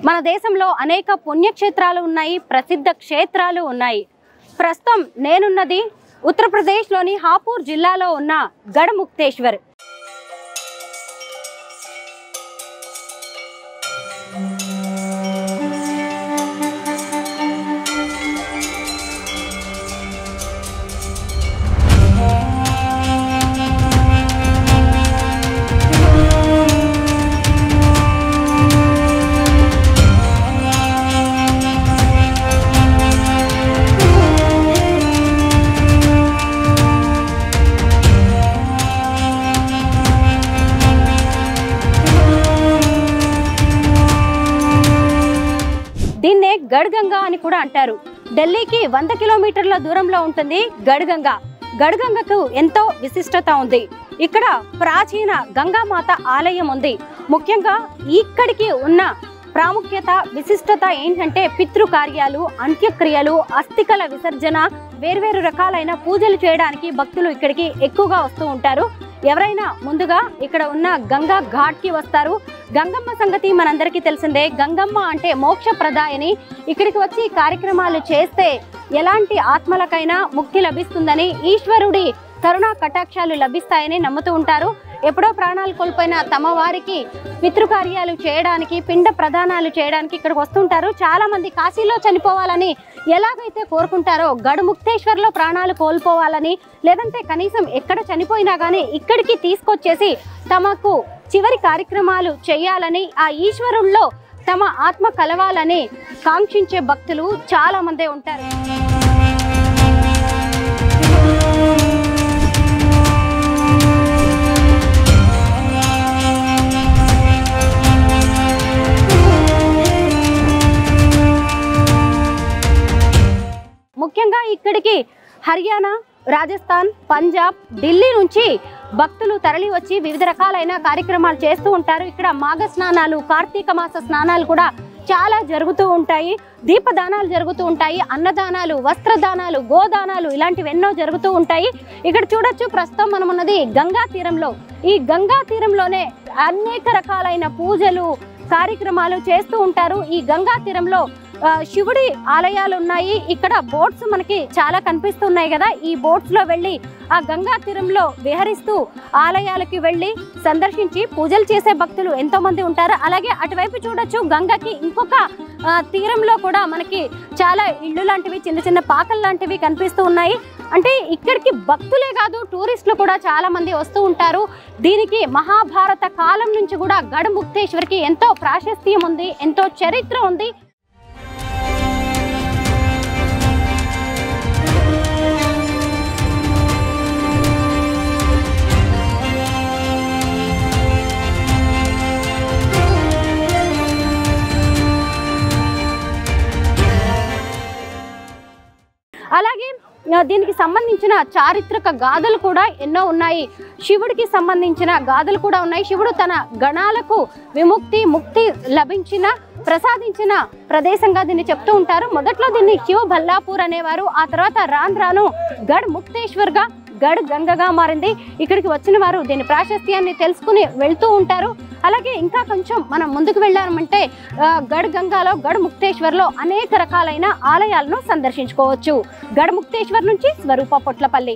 మన దేశంలో అనేక పుణ్యక్షేత్రాలు ఉన్నాయి, ప్రసిద్ధ క్షేత్రాలు ఉన్నాయి. ప్రస్తుతం నేనున్నది ఉత్తరప్రదేశ్లోని హాపూర్ జిల్లాలో ఉన్న గఢముక్తేశ్వర్. దీన్నే గఢ్గంగా అని కూడా అంటారు. ఢిల్లీకి 100 కిలోమీటర్ల దూరంలో ఉంటుంది గఢ్గంగా. గఢ్గంగకు ఎంతో విశిష్టత ఉంది. ఇక్కడ ప్రాచీన గంగామాత ఆలయం ఉంది. ముఖ్యంగా ఇక్కడికి ఉన్న ప్రాముఖ్యత, విశిష్టత ఏంటంటే పితృకార్యాలు, అంత్యక్రియలు, అస్థికల విసర్జన, వేర్వేరు రకాలైన పూజలు చేయడానికి భక్తులు ఇక్కడికి ఎక్కువగా వస్తూ ఉంటారు. ఎవరైనా ముందుగా ఇక్కడ ఉన్న గంగా ఘాట్కి వస్తారు. గంగమ్మ సంగతి మనందరికీ తెలిసిందే. గంగమ్మ అంటే మోక్షప్రదాయని. ఇక్కడికి వచ్చి కార్యక్రమాలు చేస్తే ఎలాంటి ఆత్మలకైనా ముక్తి లభిస్తుందని, ఈశ్వరుడి కరుణా కటాక్షాలు లభిస్తాయని నమ్ముతూ ఉంటారు. ఎప్పుడో ప్రాణాలు కోల్పోయిన తమ వారికి పితృకార్యాలు చేయడానికి, పిండ ప్రదానాలు చేయడానికి ఇక్కడికి వస్తుంటారు. చాలా మంది కాశీలో చనిపోవాలని ఎలాగైతే కోరుకుంటారో గఢముక్తేశ్వర్లో ప్రాణాలు కోల్పోవాలని, లేదంటే కనీసం ఎక్కడ చనిపోయినా కానీ ఇక్కడికి తీసుకొచ్చేసి తమకు చివరి కార్యక్రమాలు చేయాలని, ఆ ఈశ్వరుల్లో తమ ఆత్మ కలవాలని కాంక్షించే భక్తులు చాలా మందే ఉంటారు. ముఖ్యంగా ఇక్కడికి హర్యానా, రాజస్థాన్, పంజాబ్, ఢిల్లీ నుంచి భక్తులు తరలి వచ్చి వివిధ రకాలైన కార్యక్రమాలు చేస్తూ ఉంటారు. ఇక్కడ మాఘ స్నానాలు, కార్తీక మాస స్నానాలు కూడా చాలా జరుగుతూ ఉంటాయి. దీపదానాలు జరుగుతూ ఉంటాయి. అన్నదానాలు, వస్త్రదానాలు, గోదానాలు ఇలాంటివి ఎన్నో జరుగుతూ ఉంటాయి. ఇక్కడ చూడొచ్చు, ప్రస్తుతం మనం ఉన్నది గంగా తీరంలో. ఈ గంగా తీరంలోనే అనేక రకాలైన పూజలు, కార్యక్రమాలు చేస్తూ ఉంటారు. ఈ గంగా తీరంలో శివుడి ఆలయాలు ఉన్నాయి. ఇక్కడ బోట్స్ మనకి చాలా కనిపిస్తున్నాయి కదా. ఈ బోట్స్ లో వెళ్ళి ఆ గంగా తీరంలో విహరిస్తూ ఆలయాలకి వెళ్ళి సందర్శించి పూజలు చేసే భక్తులు ఎంతో మంది ఉంటారు. అలాగే అటువైపు చూడొచ్చు, గంగకి ఇంకొక తీరంలో కూడా మనకి చాలా ఇళ్ళు లాంటివి, చిన్న చిన్న పాకలు లాంటివి కనిపిస్తూ ఉన్నాయి. అంటే ఇక్కడికి భక్తులే కాదు, టూరిస్టులు కూడా చాలా మంది వస్తూ ఉంటారు. దీనికి మహాభారత కాలం నుంచి కూడా గఢముక్తేశ్వర్కి ఎంతో ప్రాశస్త్యం ఉంది, ఎంతో చరిత్ర ఉంది. అలాగే దీనికి సంబంధించిన చారిత్రక గాథలు కూడా ఎన్నో ఉన్నాయి. శివుడికి సంబంధించిన గాథలు కూడా ఉన్నాయి. శివుడు తన గణాలకు విముక్తి, ముక్తి ప్రసాదించిన ప్రదేశంగా దీన్ని చెప్తూ ఉంటారు. మొదట్లో దీన్ని శివ భల్లాపూర్ అనేవారు. ఆ తర్వాత రాను గఢముక్తేశ్వర్గా, గఢ్గంగగా మారింది. ఇక్కడికి వచ్చిన వారు దీని ప్రాశస్త్యాన్ని తెలుసుకుని వెళ్తూ ఉంటారు. అలాగే ఇంకా కొంచెం మనం ముందుకు వెళ్ళామంటే గఢ్గంగాలో, గఢముక్తేశ్వర్లో అనేక రకాలైన ఆలయాలను సందర్శించుకోవచ్చు. గఢముక్తేశ్వర్ నుంచి స్వరూప పొట్లపల్లి.